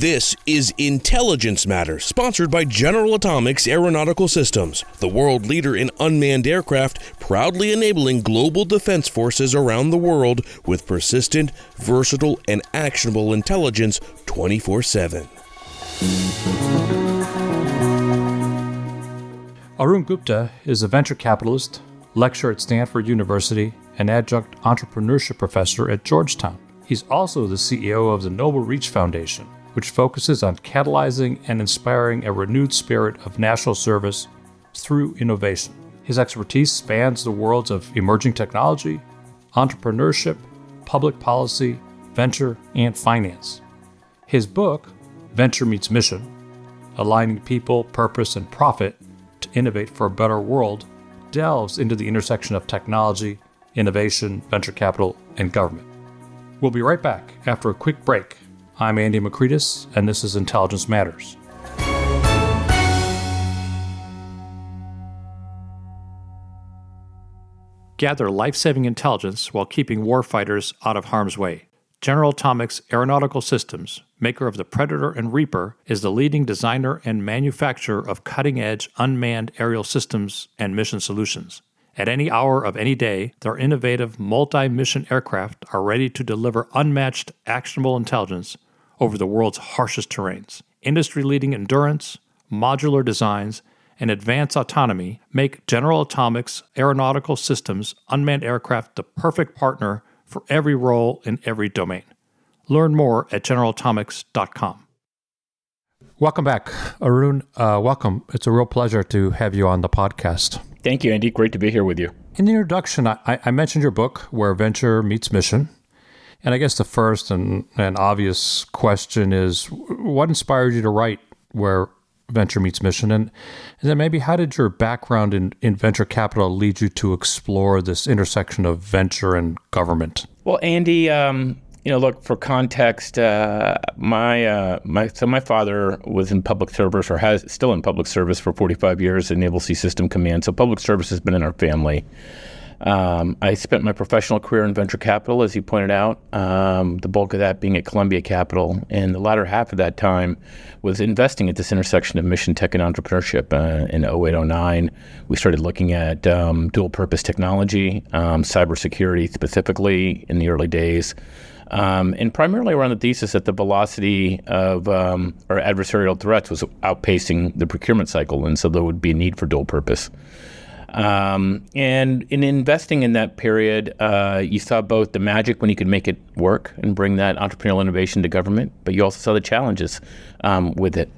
This is Intelligence Matters, sponsored by General Atomics Aeronautical Systems, the world leader in unmanned aircraft, proudly enabling global defense forces around the world with persistent, versatile, and actionable intelligence 24/7. Arun Gupta is a venture capitalist, lecturer at Stanford University, and adjunct entrepreneurship professor at Georgetown. He's also the CEO of the NobleReach Foundation, which focuses on catalyzing and inspiring a renewed spirit of national service through innovation. His expertise spans the worlds of emerging technology, entrepreneurship, public policy, venture, and finance. His book, Venture Meets Mission, Aligning People, Purpose, and Profit to Innovate for a Better World, delves into the intersection of technology, innovation, venture capital, and government. We'll be right back after a quick break. I'm Andy Makritis, and this is Intelligence Matters. Gather life-saving intelligence while keeping warfighters out of harm's way. General Atomics Aeronautical Systems, maker of the Predator and Reaper, is the leading designer and manufacturer of cutting-edge unmanned aerial systems and mission solutions. At any hour of any day, their innovative multi-mission aircraft are ready to deliver unmatched, actionable intelligence over the world's harshest terrains. Industry-leading endurance, modular designs, and advanced autonomy make General Atomics Aeronautical Systems unmanned aircraft the perfect partner for every role in every domain. Learn more at generalatomics.com. Welcome back, Arun. Welcome. It's a real pleasure to have you on the podcast. Thank you, Andy. Great to be here with you. In the introduction, I mentioned your book, Where Venture Meets Mission. And I guess the first and obvious question is, what inspired you to write Where Venture Meets Mission? And then maybe how did your background in venture capital lead you to explore this intersection of venture and government? Well, Andy, look, for context, my father was in public service, or has still in public service for 45 years in Naval Sea System Command. So public service has been in our family. I spent my professional career in venture capital, as you pointed out, the bulk of that being at Columbia Capital. And the latter half of that time was investing at this intersection of mission tech and entrepreneurship. In 08-09, we started looking at dual-purpose technology, cybersecurity specifically in the early days, and primarily around the thesis that the velocity of our adversarial threats was outpacing the procurement cycle, and so there would be a need for dual purpose. And in investing in that period, you saw both the magic when you could make it work and bring that entrepreneurial innovation to government, but you also saw the challenges with it.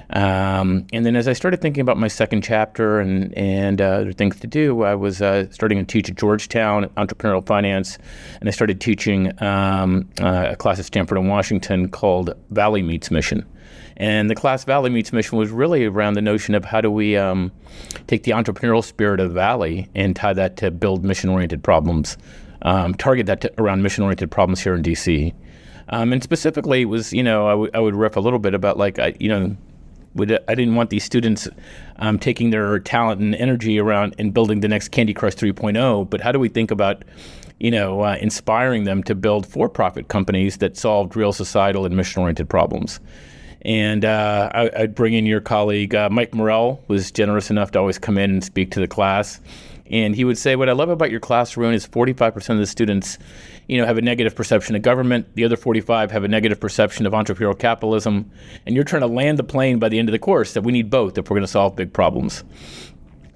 And then as I started thinking about my second chapter and other things to do, I was starting to teach at Georgetown entrepreneurial finance, and I started teaching a class at Stanford and Washington called Valley Meets Mission. And the class Valley Meets Mission was really around the notion of how do we take the entrepreneurial spirit of Valley and tie that to build mission-oriented problems, target that around mission-oriented problems here in D.C. And specifically, it was, I would riff a little bit about I didn't want these students taking their talent and energy around and building the next Candy Crush 3.0, but how do we think about, inspiring them to build for-profit companies that solved real societal and mission-oriented problems? And I'd bring in your colleague, Mike Morrell was generous enough to always come in and speak to the class. And he would say, what I love about your class, Arun, is 45% of the students, have a negative perception of government. The other 45 have a negative perception of entrepreneurial capitalism. And you're trying to land the plane by the end of the course that we need both if we're going to solve big problems.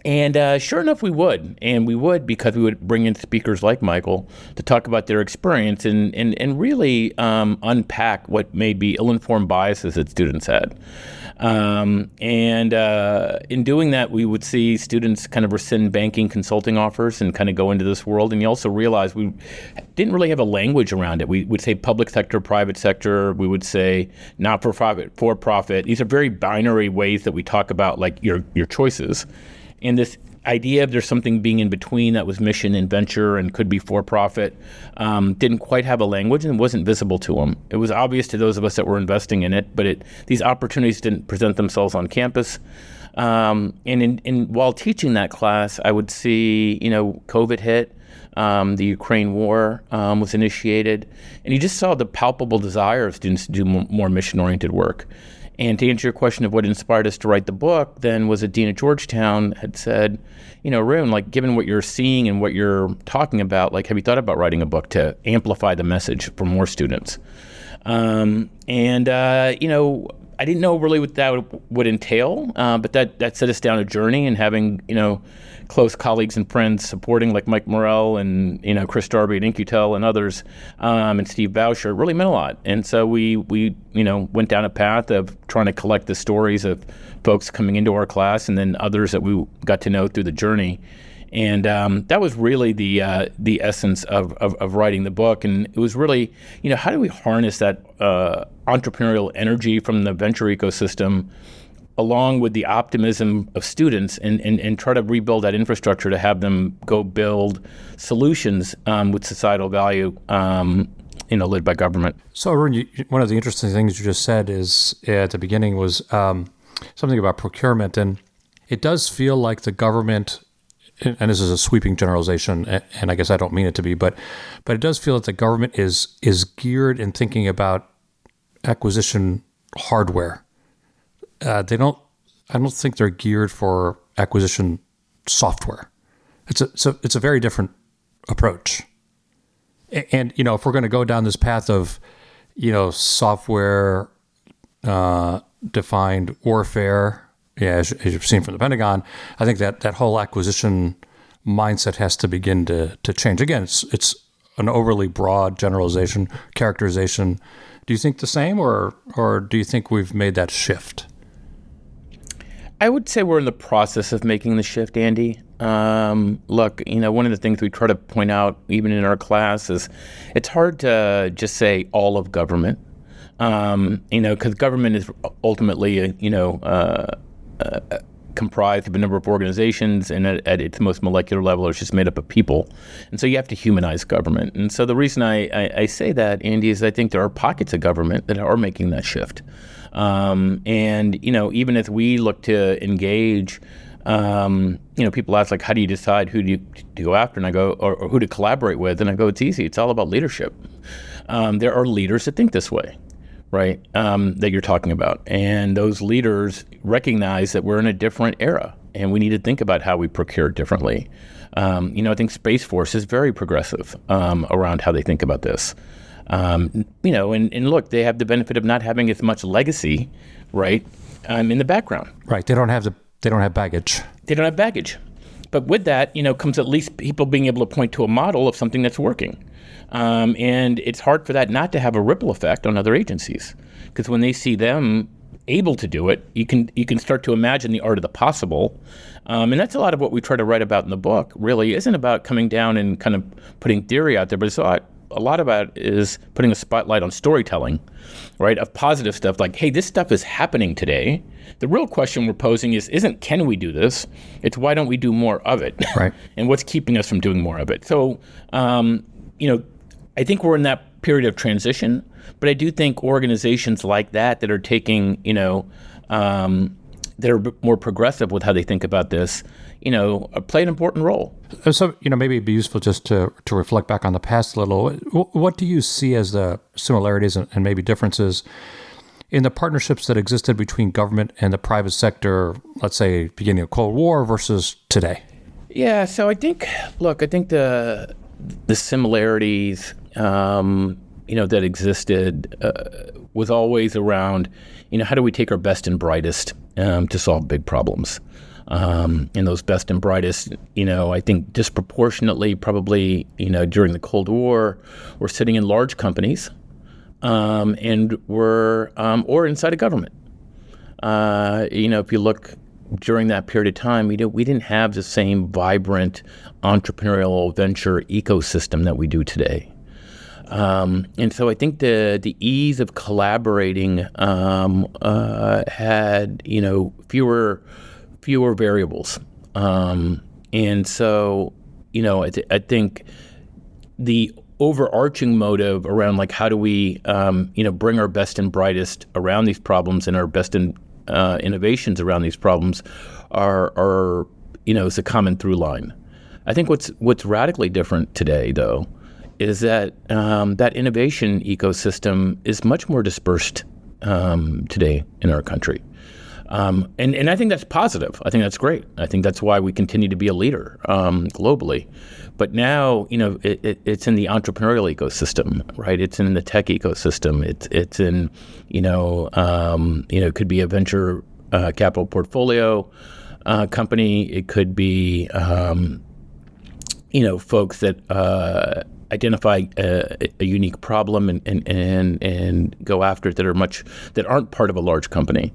And sure enough, we would. And we would because we would bring in speakers like Michael to talk about their experience and really unpack what may be ill-informed biases that students had. In doing that, we would see students kind of rescind banking consulting offers and kind of go into this world. And you also realize we didn't really have a language around it. We would say public sector, private sector. We would say not-for-profit, for-profit. These are very binary ways that we talk about like your choices. And this idea of there's something being in between that was mission and venture and could be for-profit didn't quite have a language and wasn't visible to them. It was obvious to those of us that were investing in it, but these opportunities didn't present themselves on campus. And while teaching that class, I would see, COVID hit. The Ukraine war was initiated, and you just saw the palpable desire of students to do more mission-oriented work. And to answer your question of what inspired us to write the book, then was a dean at Georgetown had said, Arun, like, given what you're seeing and what you're talking about, like, have you thought about writing a book to amplify the message for more students? I didn't know really what that would entail, but that set us down a journey, and having, close colleagues and friends supporting, like Mike Morrell and, Chris Darby at InQtel and others, and Steve Bauscher, really meant a lot. And so we went down a path of trying to collect the stories of folks coming into our class, and then others that we got to know through the journey. And that was really the essence of writing the book. And it was really, how do we harness that entrepreneurial energy from the venture ecosystem along with the optimism of students and try to rebuild that infrastructure to have them go build solutions with societal value, led by government. So, Arun, one of the interesting things you just said is at the beginning was something about procurement. And it does feel like the government, and this is a sweeping generalization, and I guess I don't mean it to be, but it does feel that the government is geared in thinking about acquisition hardware. I don't think they're geared for acquisition software. It's a very different approach. And if we're going to go down this path of software defined warfare, as you've seen from the Pentagon, I think that whole acquisition mindset has to begin to change. Again, it's an overly broad generalization, characterization. Do you think the same, or do you think we've made that shift? I would say we're in the process of making the shift, Andy. Look, one of the things we try to point out, even in our class, is it's hard to just say all of government, because government is ultimately, comprised of a number of organizations, and at its most molecular level, it's just made up of people. And so you have to humanize government. And so the reason I say that, Andy, is I think there are pockets of government that are making that shift. Even as we look to engage, people ask, like, how do you decide who to go after? And I go, or who to collaborate with? And I go, it's easy. It's all about leadership. There are leaders that think this way, right, that you're talking about. And those leaders recognize that we're in a different era, and we need to think about how we procure differently. I think Space Force is very progressive around how they think about this. And look, they have the benefit of not having as much legacy, right, in the background. Right. They don't have baggage. They don't have baggage. But with that, comes at least people being able to point to a model of something that's working. And it's hard for that not to have a ripple effect on other agencies, because when they see them able to do it, you can start to imagine the art of the possible. And that's a lot of what we try to write about in the book. Really isn't about coming down and kind of putting theory out there, but it's a lot about is putting a spotlight on storytelling, right, of positive stuff, like, hey, this stuff is happening today. The real question we're posing isn't can we do this? It's why don't we do more of it? Right. And what's keeping us from doing more of it? So, I think we're in that period of transition, but I do think organizations like that are taking, that are more progressive with how they think about this, play an important role. So, maybe it'd be useful just to reflect back on the past a little. What do you see as the similarities and maybe differences in the partnerships that existed between government and the private sector, let's say beginning of Cold War versus today? Yeah, so I think the similarities, that existed was always around, how do we take our best and brightest to solve big problems? And those best and brightest, I think disproportionately probably, during the Cold War, were sitting in large companies and were, or inside a government. If you look during that period of time, we didn't have the same vibrant entrepreneurial venture ecosystem that we do today. And so I think the ease of collaborating had, fewer variables. And so, I think the overarching motive around, like, how do we, bring our best and brightest around these problems and our best innovations around these problems are is a common through line. I think what's radically different today, though, is that that innovation ecosystem is much more dispersed today in our country. And I think that's positive. I think that's great. I think that's why we continue to be a leader globally. But now, it's in the entrepreneurial ecosystem, right? It's in the tech ecosystem. It's in, it could be a venture capital portfolio company. It could be, folks that identify a unique problem and go after it that aren't part of a large company.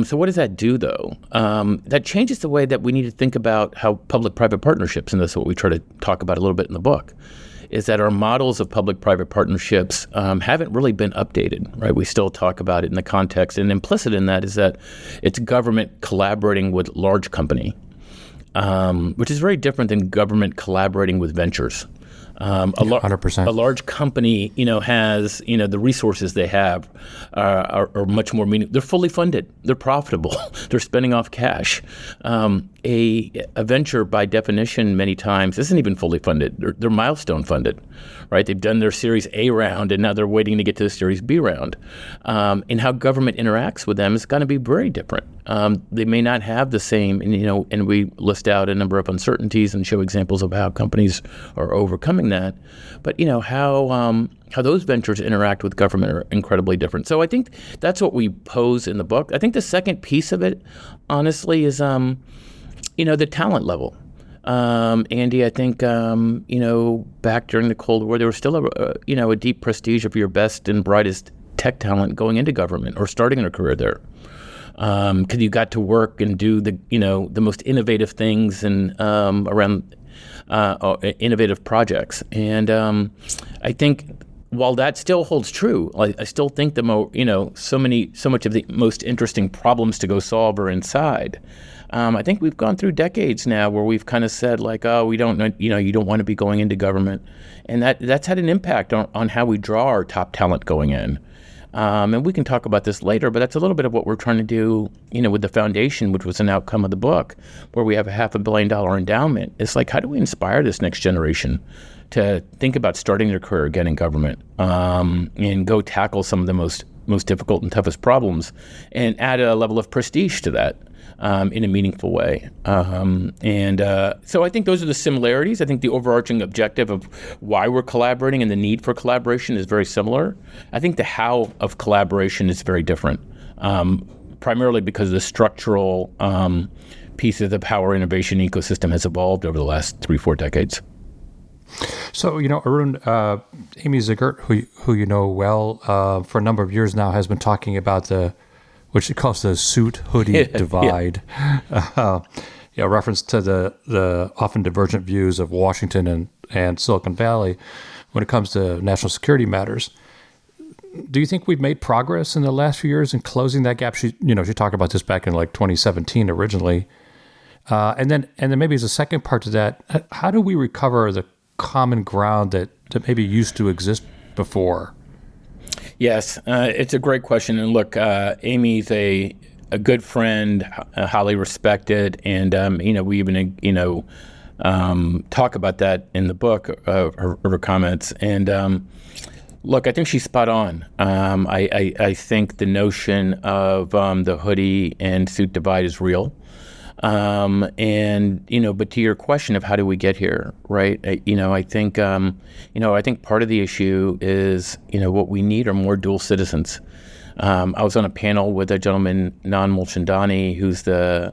So what does that do, though? That changes the way that we need to think about how public-private partnerships, and that's what we try to talk about a little bit in the book, is that our models of public-private partnerships haven't really been updated, right? We still talk about it in the context, and implicit in that is that it's government collaborating with large company, which is very different than government collaborating with ventures. 100%. A large company, has, the resources they have are much more meaningful. They're fully funded. They're profitable. They're spending off cash. A venture, by definition, many times isn't even fully funded. They're milestone funded, right? They've done their Series A round, and now they're waiting to get to the Series B round. And how government interacts with them is going to be very different. They may not have the same, and we list out a number of uncertainties and show examples of how companies are overcoming that. But how those ventures interact with government are incredibly different. So I think that's what we pose in the book. I think the second piece of it, honestly, is the talent level. Andy, I think back during the Cold War, there was still a deep prestige of your best and brightest tech talent going into government or starting their career there. Because you got to work and do the most innovative things and around innovative projects. And I think while that still holds true, I still think so much of the most interesting problems to go solve are inside. I think we've gone through decades now where we've kind of said we don't know, you don't want to be going into government, and that's had an impact on how we draw our top talent going in. And we can talk about this later, but that's a little bit of what we're trying to do, with the foundation, which was an outcome of the book, where we have a $500 million endowment. It's like, how do we inspire this next generation to think about starting their career again in government and go tackle some of the most difficult and toughest problems and add a level of prestige to that in a meaningful way. So I think those are the similarities. I think the overarching objective of why we're collaborating and the need for collaboration is very similar. I think the how of collaboration is very different, primarily because the structural pieces of how our innovation ecosystem has evolved over the last 3-4 decades. So, Arun, Amy Ziegert, who you know well, for a number of years now, has been talking about what she calls the suit-hoodie divide. Reference to the often divergent views of Washington and Silicon Valley when it comes to national security matters. Do you think we've made progress in the last few years in closing that gap? She talked about this back in 2017 originally. And then maybe as a second part to that, how do we recover the common ground that maybe used to exist before? Yes, it's a great question. And look, Amy's a good friend, highly respected, and we even talk about that in the book, her comments. And look, I think she's spot on. I think the notion of the hoodie and suit divide is real. But to your question of how do we get here, right? I think part of the issue is, what we need are more dual citizens. I was on a panel with a gentleman, Nan Mulchandani, who's the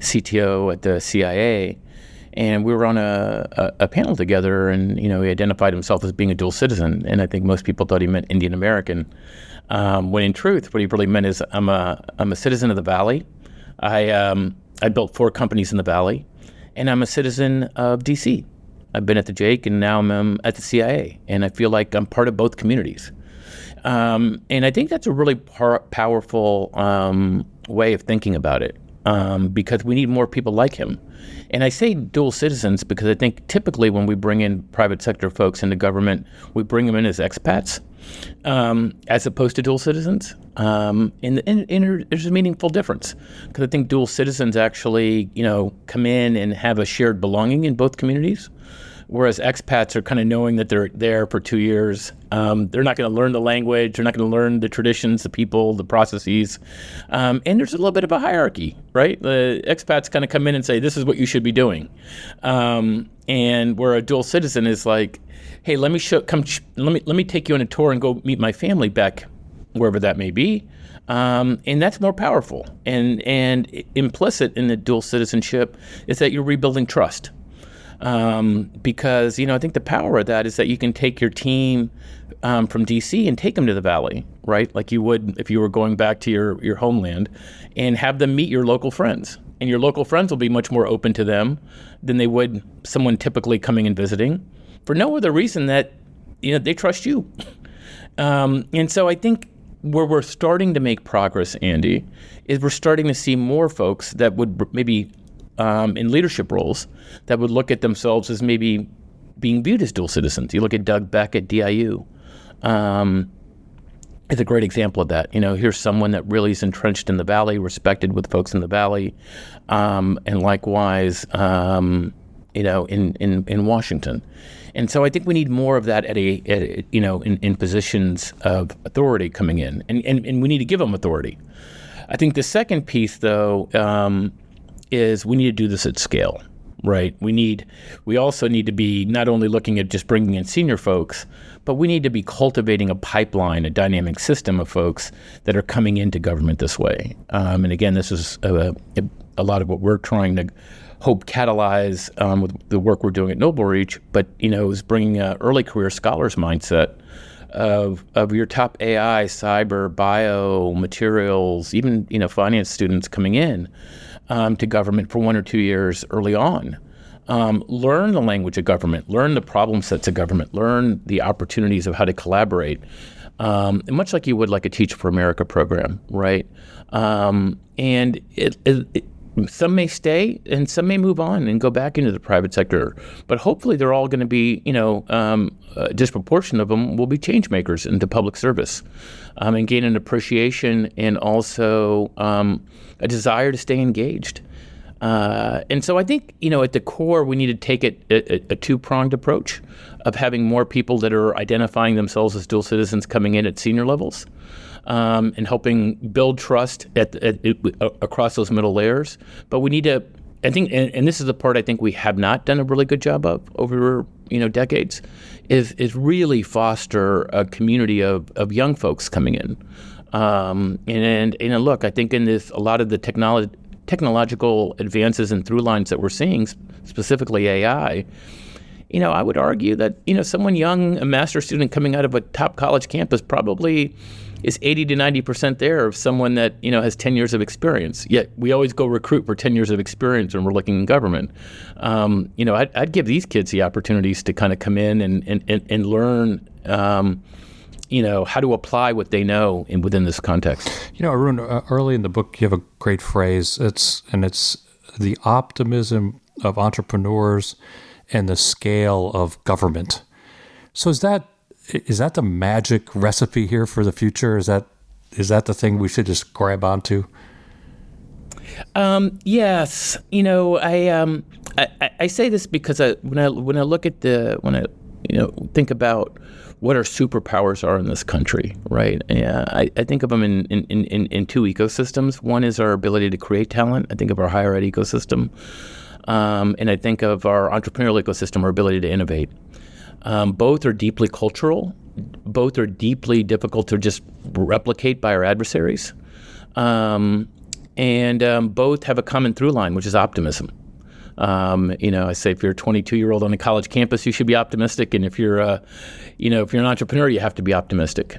CTO at the CIA, and we were on a panel together, and he identified himself as being a dual citizen, and I think most people thought he meant Indian American, when in truth, what he really meant is I'm a citizen of the Valley. I built 4 companies in the Valley, and I'm a citizen of DC. I've been at the Jake, and now I'm at the CIA, and I feel like I'm part of both communities. And I think that's a really powerful way of thinking about it. because we need more people like him. And I say dual citizens because I think typically when we bring in private sector folks into government, we bring them in as expats as opposed to dual citizens. And there's a meaningful difference because I think dual citizens actually, come in and have a shared belonging in both communities. Whereas expats are kind of knowing that they're there for 2 years. They're not going to learn the language. They're not going to learn the traditions, the people, the processes. And there's a little bit of a hierarchy, right? The expats kind of come in and say, this is what you should be doing. And where a dual citizen is like, hey, let me take you on a tour and go meet my family back wherever that may be. And that's more powerful. And implicit in the dual citizenship is that you're rebuilding trust. Because, I think the power of that is that you can take your team from DC and take them to the Valley, right? Like you would if you were going back to your homeland and have them meet your local friends. And your local friends will be much more open to them than they would someone typically coming and visiting for no other reason that, they trust you. And so I think where we're starting to make progress, Andy, is we're starting to see more folks that would maybe in leadership roles that would look at themselves as maybe being viewed as dual citizens. You look at Doug Beck at DIU. It's a great example of that. Here's someone that really is entrenched in the Valley, respected with folks in the Valley, and likewise, in Washington. And so I think we need more of that in positions of authority coming in, and we need to give them authority. I think the second piece, though, is we need to do this at scale, right? We also need to be not only looking at just bringing in senior folks, but we need to be cultivating a pipeline, a dynamic system of folks that are coming into government this way. And again, this is a lot of what we're trying to hope catalyze with the work we're doing at NobleReach, but, is bringing an early career scholars mindset of your top AI, cyber, bio, materials, even, finance students coming in to government for 1 or 2 years early on. Learn the language of government, learn the problem sets of government, learn the opportunities of how to collaborate, much like you would like a Teach for America program, right? And some may stay and some may move on and go back into the private sector, but hopefully they're all going to be, a disproportion of them will be change makers into public service, and gain an appreciation and also a desire to stay engaged. And so I think, at the core, we need to take a two-pronged approach of having more people that are identifying themselves as dual citizens coming in at senior levels, and helping build trust across those middle layers. But we need to, I think, and this is the part I think we have not done a really good job of over decades, is really foster a community of young folks coming in. And look, I think in this, a lot of the technological advances and through lines that we're seeing, specifically AI, I would argue that, someone young, a master's student coming out of a top college campus probably is 80 to 90% there of someone that, has 10 years of experience. Yet we always go recruit for 10 years of experience when we're looking in government. I'd give these kids the opportunities to kind of come in and learn, how to apply what they know within this context. Arun, early in the book, you have a great phrase. It's the optimism of entrepreneurs and the scale of government. So is that the magic recipe here for the future? Is that the thing we should just grab onto? Yes. I say this because when I think about what our superpowers are in this country, right? I think of them in two ecosystems. One is our ability to create talent. I think of our higher ed ecosystem. And I think of our entrepreneurial ecosystem, our ability to innovate. Both are deeply cultural. Both are deeply difficult to just replicate by our adversaries. And both have a common through line, which is optimism. I say if you're a 22-year-old on a college campus, you should be optimistic. And if you're if you're an entrepreneur, you have to be optimistic.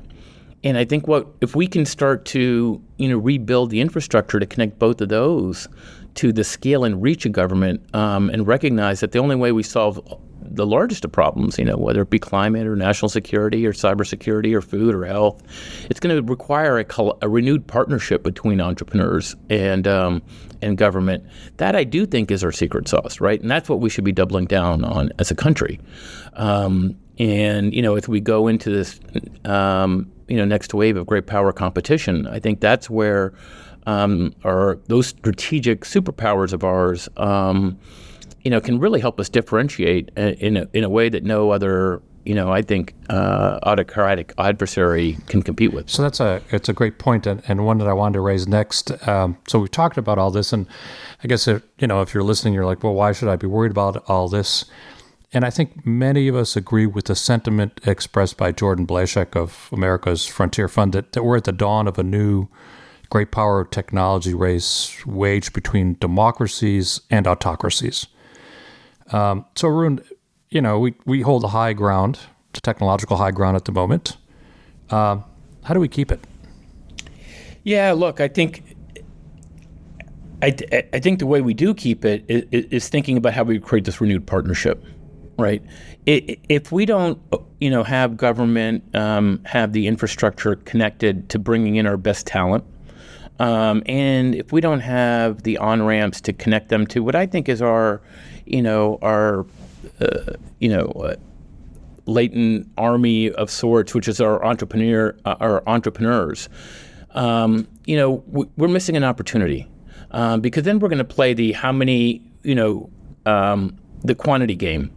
And I think if we can start to, rebuild the infrastructure to connect both of those to the scale and reach of government and recognize that the only way we solve the largest of problems, whether it be climate or national security or cybersecurity or food or health, it's going to require a renewed partnership between entrepreneurs and government. That I do think is our secret sauce, right? And that's what we should be doubling down on as a country. As we go into this, next wave of great power competition, I think that's where those strategic superpowers of ours, can really help us differentiate in a way that no other, I think, autocratic adversary can compete with. So it's a great point, and one that I wanted to raise next. So we've talked about all this, and I guess if you're listening, you're like, well, why should I be worried about all this? And I think many of us agree with the sentiment expressed by Jordan Blaszak of America's Frontier Fund that we're at the dawn of a new great power technology race waged between democracies and autocracies. So Arun, we hold the high ground, the technological high ground at the moment. How do we keep it? Yeah, look, I think the way we do keep it is thinking about how we create this renewed partnership, right? If we don't, have government have the infrastructure connected to bringing in our best talent, and if we don't have the on-ramps to connect them to what I think is our latent army of sorts, which is our entrepreneurs, we're missing an opportunity because then we're going to play the how many, the quantity game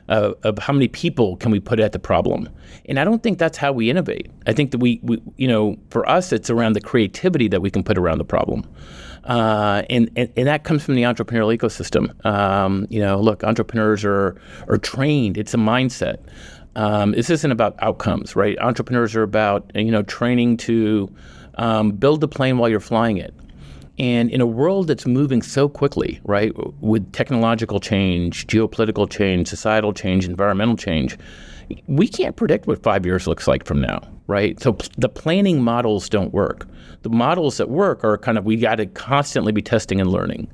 of how many people can we put at the problem. And I don't think that's how we innovate. I think that we for us, it's around the creativity that we can put around the problem. And that comes from the entrepreneurial ecosystem. Look, entrepreneurs are trained. It's a mindset. This isn't about outcomes, right? Entrepreneurs are about, training to build the plane while you're flying it. And in a world that's moving so quickly, right, with technological change, geopolitical change, societal change, environmental change, we can't predict what 5 years looks like from now, right? So the planning models don't work. The models that work are we got to constantly be testing and learning.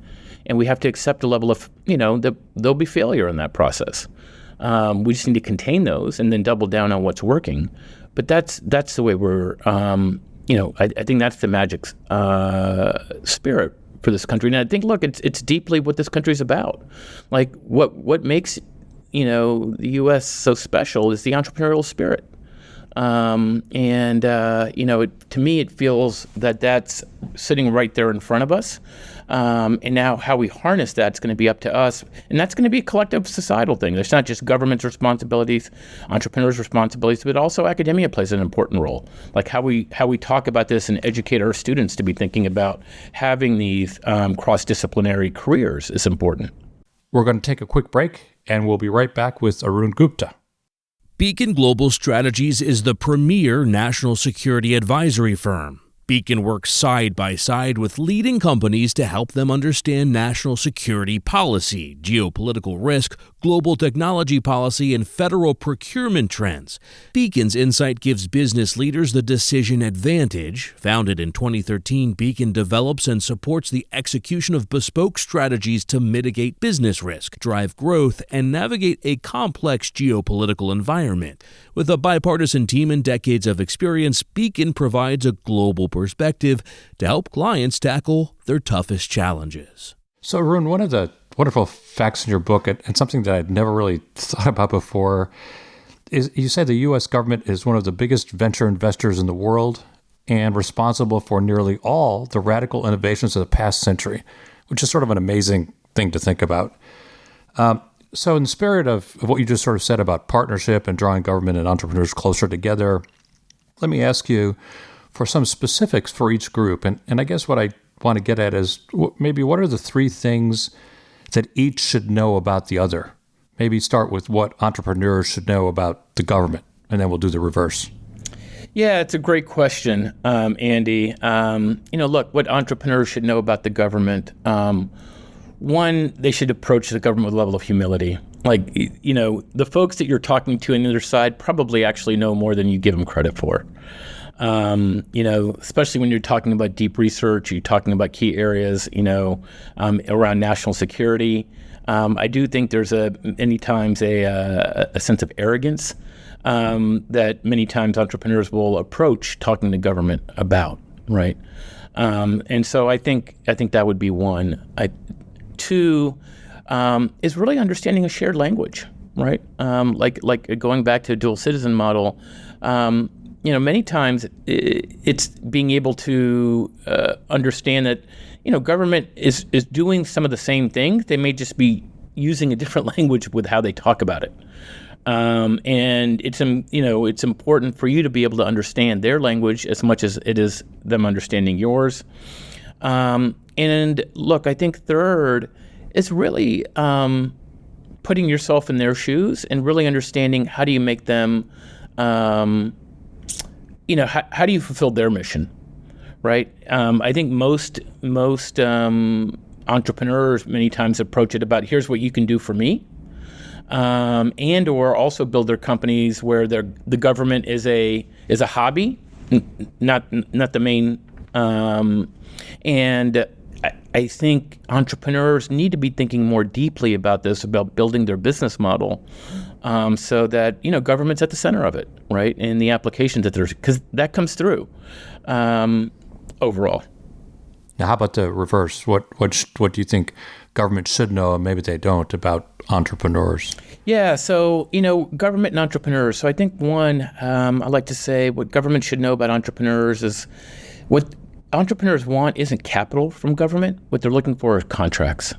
And we have to accept a level of, that there'll be failure in that process. We just need to contain those and then double down on what's working. But that's the way we're, I think that's the magic spirit for this country. And I think, look, it's deeply what this country's about. Like what makes, the U.S. so special is the entrepreneurial spirit. To me, it feels that that's sitting right there in front of us. And now how we harness that's going to be up to us. And that's going to be a collective societal thing. There's not just government's responsibilities, entrepreneurs' responsibilities, but also academia plays an important role. Like how we talk about this and educate our students to be thinking about having these cross-disciplinary careers is important. We're going to take a quick break, and we'll be right back with Arun Gupta. Beacon Global Strategies is the premier national security advisory firm. Beacon works side by side with leading companies to help them understand national security policy, geopolitical risk, global technology policy, and federal procurement trends. Beacon's insight gives business leaders the decision advantage. Founded in 2013, Beacon develops and supports the execution of bespoke strategies to mitigate business risk, drive growth, and navigate a complex geopolitical environment. With a bipartisan team and decades of experience, Beacon provides a global perspective to help clients tackle their toughest challenges. So, Arun, one of the wonderful facts in your book, and something that I'd never really thought about before, is you say the U.S. government is one of the biggest venture investors in the world and responsible for nearly all the radical innovations of the past century, which is sort of an amazing thing to think about. So in the spirit of what you just sort of said about partnership and drawing government and entrepreneurs closer together, let me ask you for some specifics for each group. And I guess what I want to get at is maybe what are the three things that each should know about the other? Maybe start with what entrepreneurs should know about the government, and then we'll do the reverse. Yeah, it's a great question, Andy. Look, what entrepreneurs should know about the government. One, they should approach the government with a level of humility. Like, the folks that you're talking to on the other side probably actually know more than you give them credit for. Especially when you're talking about deep research, you're talking about key areas, around national security. I do think there's many times a sense of arrogance that many times entrepreneurs will approach talking to government about, right? And so I think that would be one. Two is really understanding a shared language, right? Like going back to a dual citizen model. Many times it's being able to understand that, government is doing some of the same things. They may just be using a different language with how they talk about it. And it's important for you to be able to understand their language as much as it is them understanding yours. And look, I think third is really putting yourself in their shoes and really understanding how do you make them, how do you fulfill their mission, right? I think most entrepreneurs many times approach it about here's what you can do for me. And or also build their companies where the government is a hobby, not the main. And I think entrepreneurs need to be thinking more deeply about this, about building their business model, so that government's at the center of it, right? And the applications that there's, because that comes through overall. Now, how about the reverse? What do you think government should know, and maybe they don't, about entrepreneurs? Yeah, so, government and entrepreneurs. So I think one, I like to say what government should know about entrepreneurs is what entrepreneurs want isn't capital from government. What they're looking for is contracts.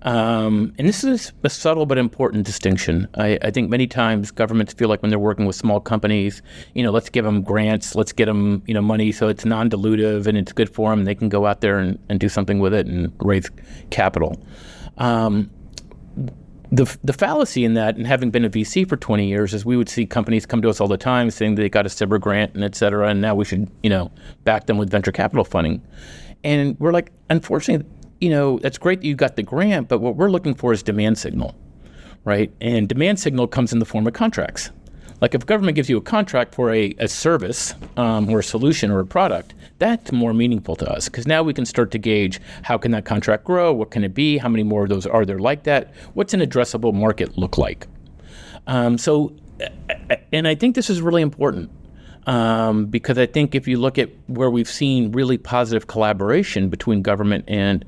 And this is a subtle but important distinction. I think many times governments feel like when they're working with small companies, let's give them grants, let's get them, money so it's non-dilutive and it's good for them. They can go out there and do something with it and raise capital. The fallacy in that, and having been a VC for 20 years, is we would see companies come to us all the time saying they got a SBIR grant and et cetera, and now we should, back them with venture capital funding. And we're like, unfortunately, that's great that you got the grant, but what we're looking for is demand signal, right? And demand signal comes in the form of contracts. Like if government gives you a contract for a service or a solution or a product, that's more meaningful to us because now we can start to gauge how can that contract grow, what can it be, how many more of those are there like that, what's an addressable market look like? And I think this is really important because I think if you look at where we've seen really positive collaboration between government and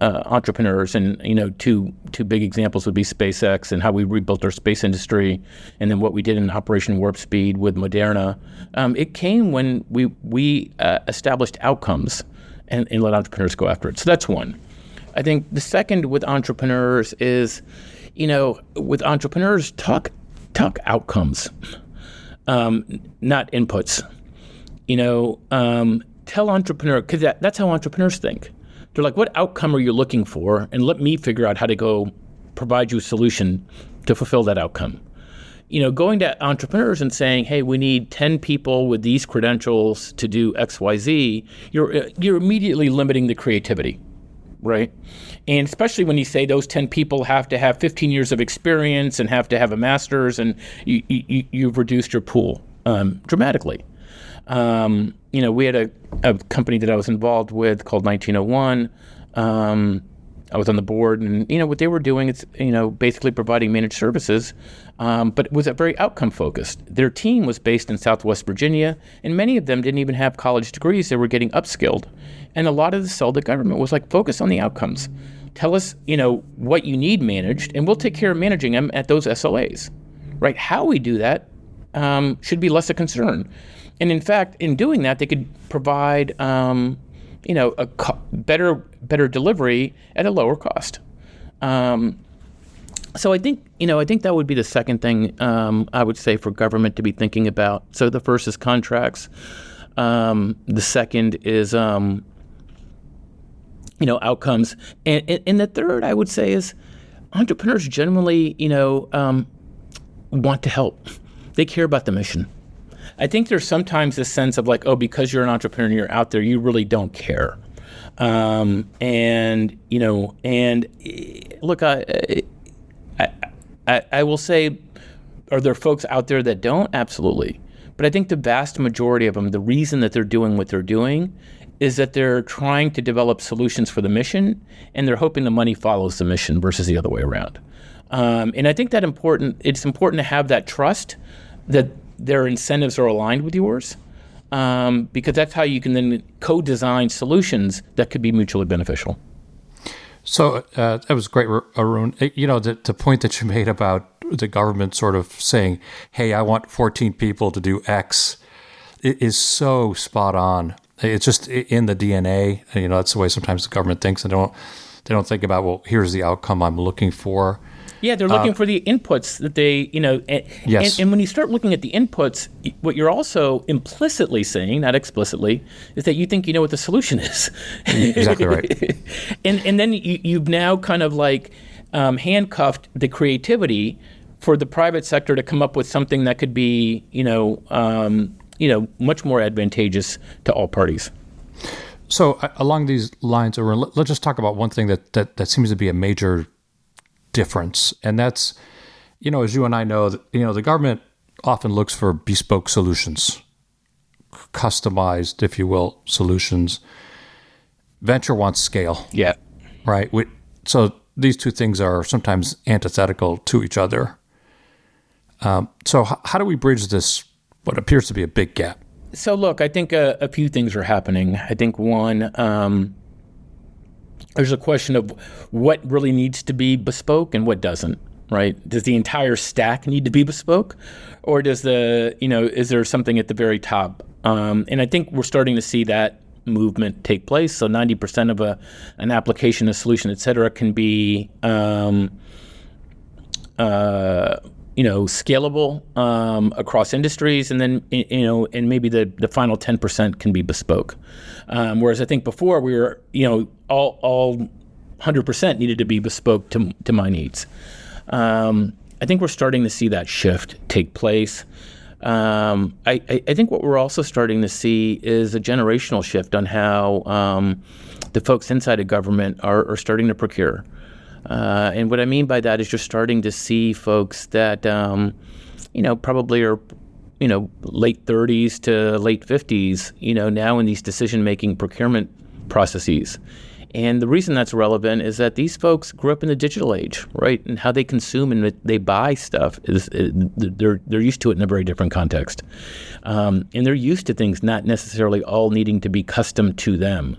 entrepreneurs, and two big examples would be SpaceX and how we rebuilt our space industry, and then what we did in Operation Warp Speed with Moderna. It came when we established outcomes and let entrepreneurs go after it. So that's one. I think the second with entrepreneurs is, with entrepreneurs talk outcomes, not inputs. Tell entrepreneur, because that's how entrepreneurs think. They're like, what outcome are you looking for? And let me figure out how to go provide you a solution to fulfill that outcome. Going to entrepreneurs and saying, hey, we need 10 people with these credentials to do X, Y, Z, you're immediately limiting the creativity, right? And especially when you say those 10 people have to have 15 years of experience and have to have a master's, and you've reduced your pool dramatically. We had a company that I was involved with called 1901. I was on the board, and what they were doing is basically providing managed services, but it was very outcome focused. Their team was based in Southwest Virginia, and many of them didn't even have college degrees. They were getting upskilled, and a lot of the sell to government was like, focus on the outcomes. Tell us what you need managed, and we'll take care of managing them at those SLAs. Right? How we do that should be less a concern. And in fact, in doing that, they could provide, better delivery at a lower cost. So I think that would be the second thing I would say for government to be thinking about. So the first is contracts. The second is, outcomes. And the third I would say is entrepreneurs generally, want to help. They care about the mission. I think there's sometimes this sense of like, oh, because you're an entrepreneur and you're out there, you really don't care. And look, I will say, are there folks out there that don't? Absolutely. But I think the vast majority of them, the reason that they're doing what they're doing is that they're trying to develop solutions for the mission, and they're hoping the money follows the mission versus the other way around. And I think that it's important to have that trust that their incentives are aligned with yours, because that's how you can then co-design solutions that could be mutually beneficial. So that was great, Arun. The point that you made about the government sort of saying, hey, I want 14 people to do X, it is so spot on. It's just in the DNA. That's the way sometimes the government thinks. They don't think about, well, here's the outcome I'm looking for. Yeah, they're looking for the inputs that they, yes. And when you start looking at the inputs, what you're also implicitly saying, not explicitly, is that you think you know what the solution is. Exactly right. And then you've now kind of like handcuffed the creativity for the private sector to come up with something that could be, much more advantageous to all parties. So along these lines, Arun, let's just talk about one thing that seems to be a major difference, and that's, as you and I know, the government often looks for bespoke solutions, customized, if you will, solutions. Venture wants scale. Yeah. Right. So these two things are sometimes antithetical to each other. So how do we bridge this, what appears to be a big gap? So look, I think a few things are happening. I think one, there's a question of what really needs to be bespoke and what doesn't, right? Does the entire stack need to be bespoke, or is there something at the very top? And I think we're starting to see that movement take place. So 90% of an application, a solution, et cetera, can be scalable across industries, and then and maybe the final 10% can be bespoke. Whereas I think before we were all 100% needed to be bespoke to my needs. I think we're starting to see that shift take place. I think what we're also starting to see is a generational shift on how the folks inside of government are starting to procure. And what I mean by that is you're starting to see folks that, probably are, late 30s to late 50s, now in these decision-making procurement processes. And the reason that's relevant is that these folks grew up in the digital age, right? And how they consume and they buy stuff they're used to it in a very different context. And they're used to things not necessarily all needing to be custom to them.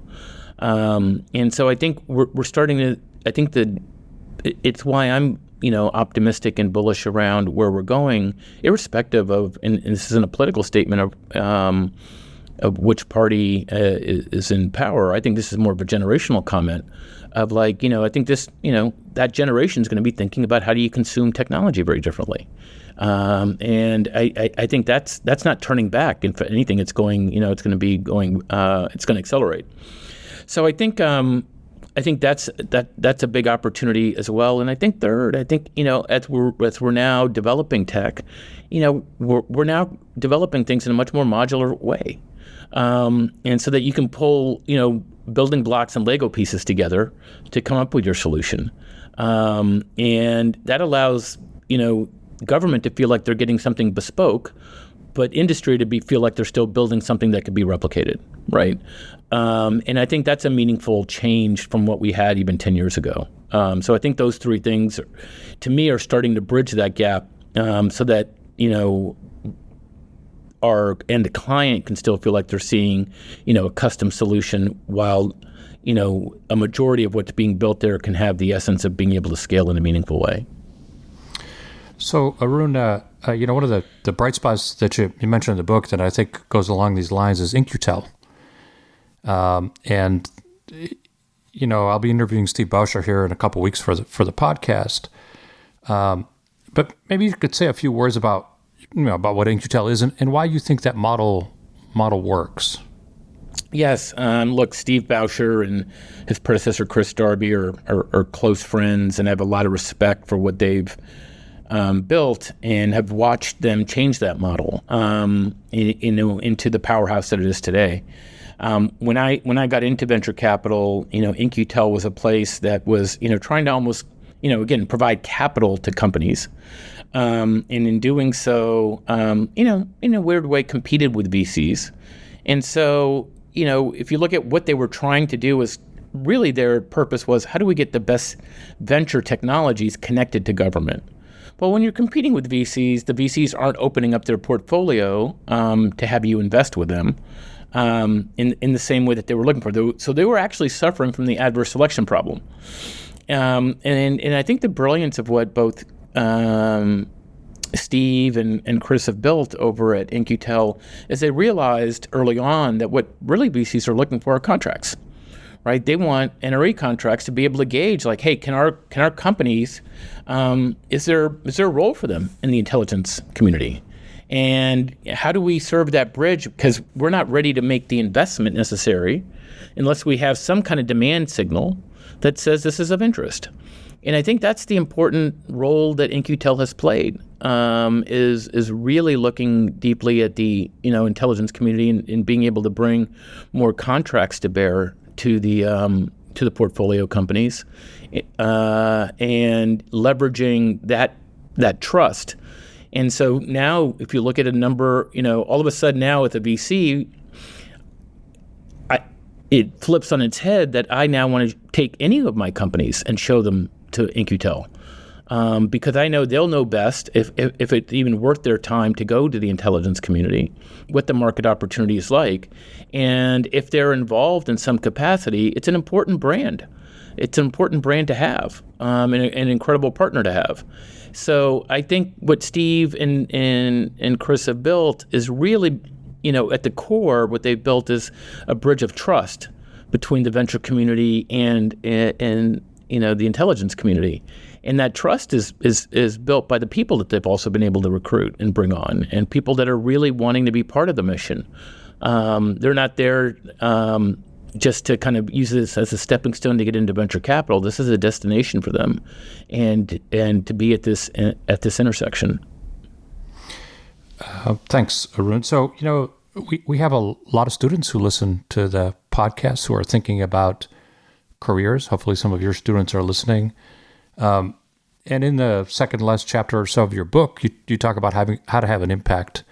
And so I think we're starting to, I think that it's why I'm, optimistic and bullish around where we're going, irrespective of, and this isn't a political statement of which party is in power. I think this is more of a generational comment of I think this, that generation is going to be thinking about how do you consume technology very differently. And I think that's not turning back. If anything, it's going, it's going to be going, it's going to accelerate. So I think that's a big opportunity as well. And I think third, as we're now developing tech, we're now developing things in a much more modular way. And so that you can pull, building blocks and Lego pieces together to come up with your solution. And that allows, government to feel like they're getting something bespoke, but industry to feel like they're still building something that could be replicated, right? And I think that's a meaningful change from what we had even 10 years ago. So I think those three things, to me, are starting to bridge that gap so that, the client can still feel like they're seeing, a custom solution while, a majority of what's being built there can have the essence of being able to scale in a meaningful way. So Arun, one of the bright spots that you mentioned in the book that I think goes along these lines is In-Q-Tel. And I'll be interviewing Steve Bauscher here in a couple of weeks for the podcast. But maybe you could say a few words about what In-Q-Tel is and why you think that model works. Yes. Look, Steve Bauscher and his predecessor, Chris Darby, are close friends, and I have a lot of respect for what they've built and have watched them change that model into the powerhouse that it is today. When I got into venture capital, In-Q-Tel was a place that was, trying to almost, again, provide capital to companies, and in doing so, in a weird way, competed with VCs. And so, if you look at what they were trying to do, is really their purpose was, how do we get the best venture technologies connected to government? Well, when you're competing with VCs, the VCs aren't opening up their portfolio to have you invest with them in the same way that they were looking for. So they were actually suffering from the adverse selection problem. And I think the brilliance of what both Steve and Chris have built over at In-Q-Tel is they realized early on that what really VCs are looking for are contracts, right? They want NRE contracts to be able to gauge, like, hey, can our companies, is there a role for them in the intelligence community? And how do we serve that bridge? Because we're not ready to make the investment necessary unless we have some kind of demand signal that says this is of interest. And I think that's the important role that In-Q-Tel has played, is really looking deeply at the intelligence community and being able to bring more contracts to bear to the portfolio companies, and leveraging that trust. And so now, if you look at a number, all of a sudden now with a VC, it flips on its head that I now want to take any of my companies and show them to In-Q-Tel, because I know they'll know best if it's even worth their time to go to the intelligence community, what the market opportunity is like. And if they're involved in some capacity, it's an important brand. It's an important brand to have, and an incredible partner to have. So I think what Steve and Chris have built is really, at the core, what they've built is a bridge of trust between the venture community and the intelligence community. And that trust is built by the people that they've also been able to recruit and bring on, and people that are really wanting to be part of the mission. They're not there just to kind of use this as a stepping stone to get into venture capital. This is a destination for them, and to be at this intersection. Thanks, Arun. So, we have a lot of students who listen to the podcast who are thinking about careers. Hopefully some of your students are listening. And in the second last chapter or so of your book, you talk about how to have an impact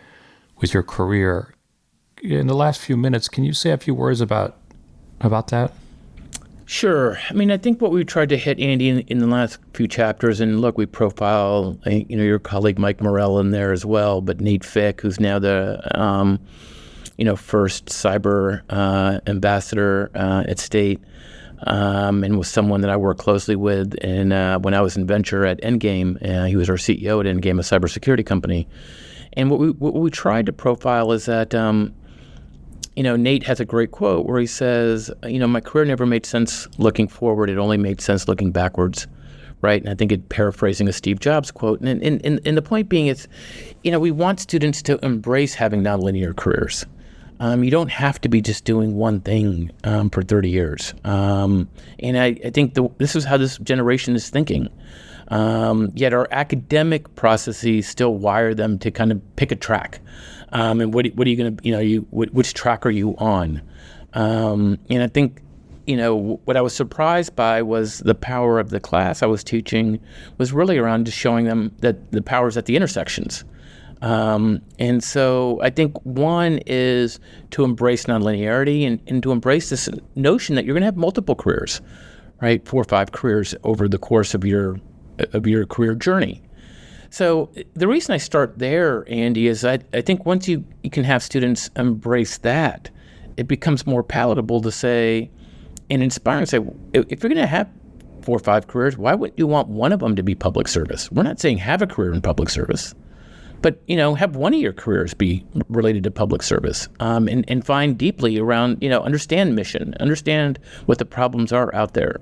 with your career. In the last few minutes, can you say a few words about that? Sure. I mean, I think what we tried to hit, Andy, in the last few chapters, and look, we profile, your colleague Mike Morell in there as well, but Nate Fick, who's now the, first cyber ambassador at State, and was someone that I worked closely with. And when I was in venture at Endgame, he was our CEO at Endgame, a cybersecurity company. And what we tried to profile is that, Nate has a great quote where he says, my career never made sense looking forward. It only made sense looking backwards, right? And I think it paraphrasing a Steve Jobs quote. And the point being is, we want students to embrace having nonlinear careers. You don't have to be just doing one thing for 30 years. And I think this is how this generation is thinking. Yet our academic processes still wire them to kind of pick a track. And what are you going to, which track are you on? And I think, what I was surprised by was the power of the class I was teaching was really around just showing them that the power's at the intersections. And so I think one is to embrace nonlinearity and to embrace this notion that you're going to have multiple careers, right? 4 or 5 careers over the course of your career journey. So the reason I start there, Andy, is I think once you can have students embrace that, it becomes more palatable to say and inspiring to say, if you're going to have 4 or 5 careers, why wouldn't you want one of them to be public service? We're not saying have a career in public service, but have one of your careers be related to public service, and find deeply around, understand mission, understand what the problems are out there.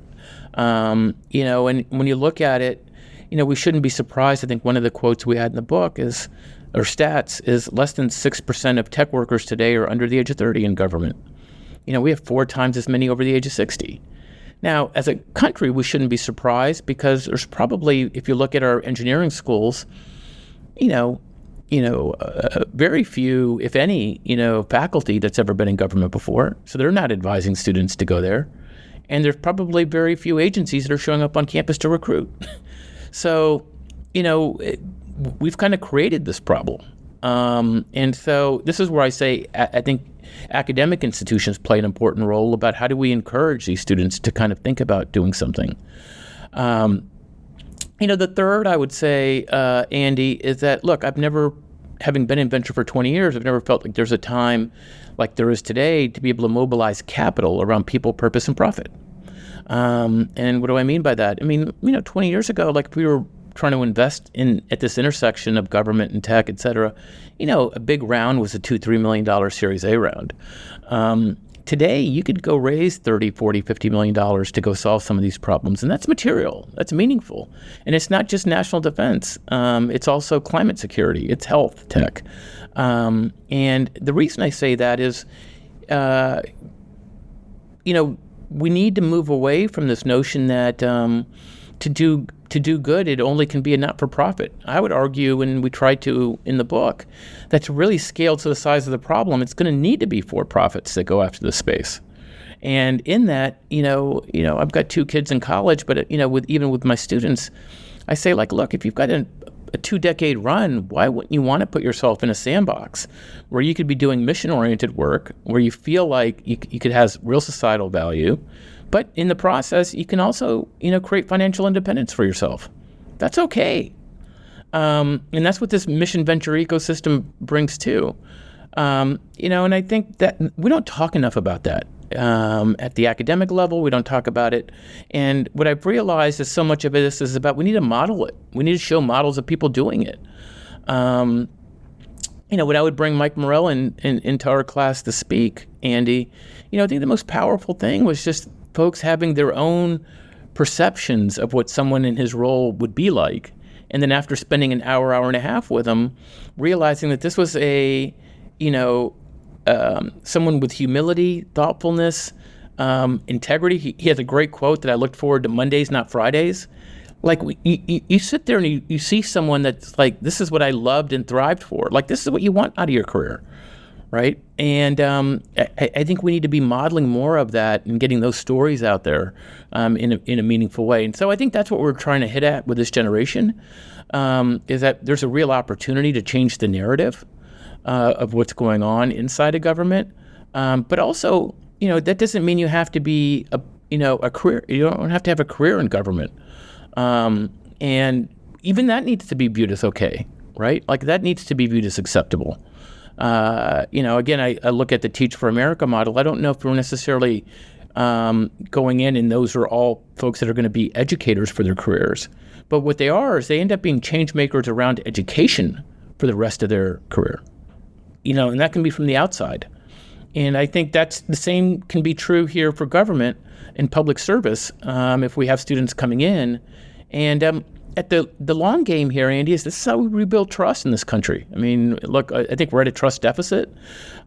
And when you look at it, we shouldn't be surprised. I think one of the quotes we had in the book stats is less than 6% of tech workers today are under the age of 30 in government. We have 4 times as many over the age of 60. Now, as a country, we shouldn't be surprised because there's probably, if you look at our engineering schools, very few, if any, faculty that's ever been in government before. So they're not advising students to go there. And there's probably very few agencies that are showing up on campus to recruit. So, we've kind of created this problem. And so this is where I say I think academic institutions play an important role about how do we encourage these students to kind of think about doing something. The third, I would say, Andy, is that, look, having been in venture for 20 years, I've never felt like there's a time like there is today to be able to mobilize capital around people, purpose, and profit. And what do I mean by that? 20 years ago, like, if we were trying to invest at this intersection of government and tech, et cetera, a big round was a $2-3 million Series A round. Today, you could go raise $30, $40, $50 million to go solve some of these problems, and that's material, that's meaningful. And it's not just national defense, it's also climate security, it's health tech. And the reason I say that is, we need to move away from this notion that to do good, it only can be a not-for-profit. I would argue, and we try to in the book, that to really scale to the size of the problem, it's going to need to be for-profits that go after this space. And in that, I've got 2 kids in college, but even with my students, I say, like, look, if you've got a 2-decade run, why wouldn't you want to put yourself in a sandbox where you could be doing mission-oriented work, where you feel like you could have real societal value, but in the process, you can also, create financial independence for yourself. That's okay. And that's what this mission venture ecosystem brings too. And I think that we don't talk enough about that. At the academic level, we don't talk about it. And what I've realized is so much of this is about, we need to model it. We need to show models of people doing it. When I would bring Mike Morell into our class to speak, Andy, I think the most powerful thing was just folks having their own perceptions of what someone in his role would be like. And then after spending an hour and a half with him, realizing that this was someone with humility, thoughtfulness, integrity. He has a great quote that I looked forward to Mondays, not Fridays. Like, you sit there and you see someone that's like, this is what I loved and thrived for. Like, this is what you want out of your career, right? And I think we need to be modeling more of that and getting those stories out there in a meaningful way. And so I think that's what we're trying to hit at with this generation, is that there's a real opportunity to change the narrative of what's going on inside of government. But also, that doesn't mean you have to be a career. You don't have to have a career in government. And even that needs to be viewed as okay, right? Like, that needs to be viewed as acceptable. Again, I look at the Teach for America model. I don't know if we're necessarily going in and those are all folks that are going to be educators for their careers. But what they are is they end up being change makers around education for the rest of their career. And that can be from the outside. And I think that's the same can be true here for government and public service if we have students coming in. And at the long game here, Andy, is this is how we rebuild trust in this country. Look, I think we're at a trust deficit.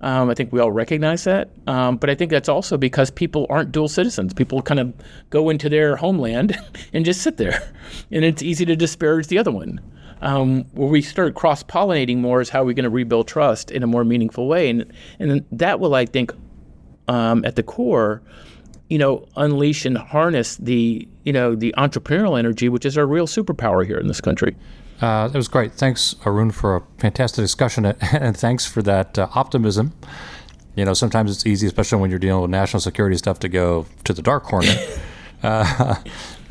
I think we all recognize that. But I think that's also because people aren't dual citizens. People kind of go into their homeland and just sit there. And it's easy to disparage the other one. Where we start cross-pollinating more is how we're going to rebuild trust in a more meaningful way. And that will, I think, at the core, unleash and harness the entrepreneurial energy, which is our real superpower here in this country. That was great. Thanks, Arun, for a fantastic discussion, and thanks for that optimism. Sometimes it's easy, especially when you're dealing with national security stuff, to go to the dark corner.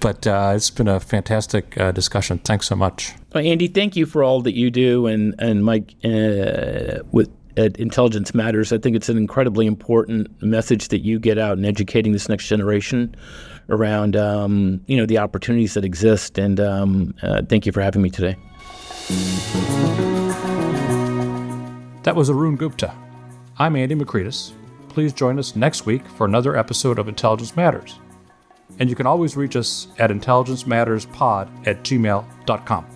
But it's been a fantastic discussion. Thanks so much. Well, Andy, thank you for all that you do, and Mike with Intelligence Matters. I think it's an incredibly important message that you get out in educating this next generation around the opportunities that exist. And thank you for having me today. That was Arun Gupta. I'm Andy McCreadis. Please join us next week for another episode of Intelligence Matters. And you can always reach us at intelligencematterspod@gmail.com.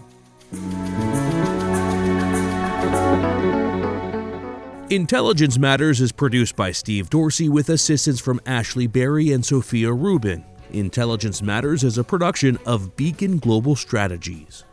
Intelligence Matters is produced by Steve Dorsey with assistance from Ashley Berry and Sophia Rubin. Intelligence Matters is a production of Beacon Global Strategies.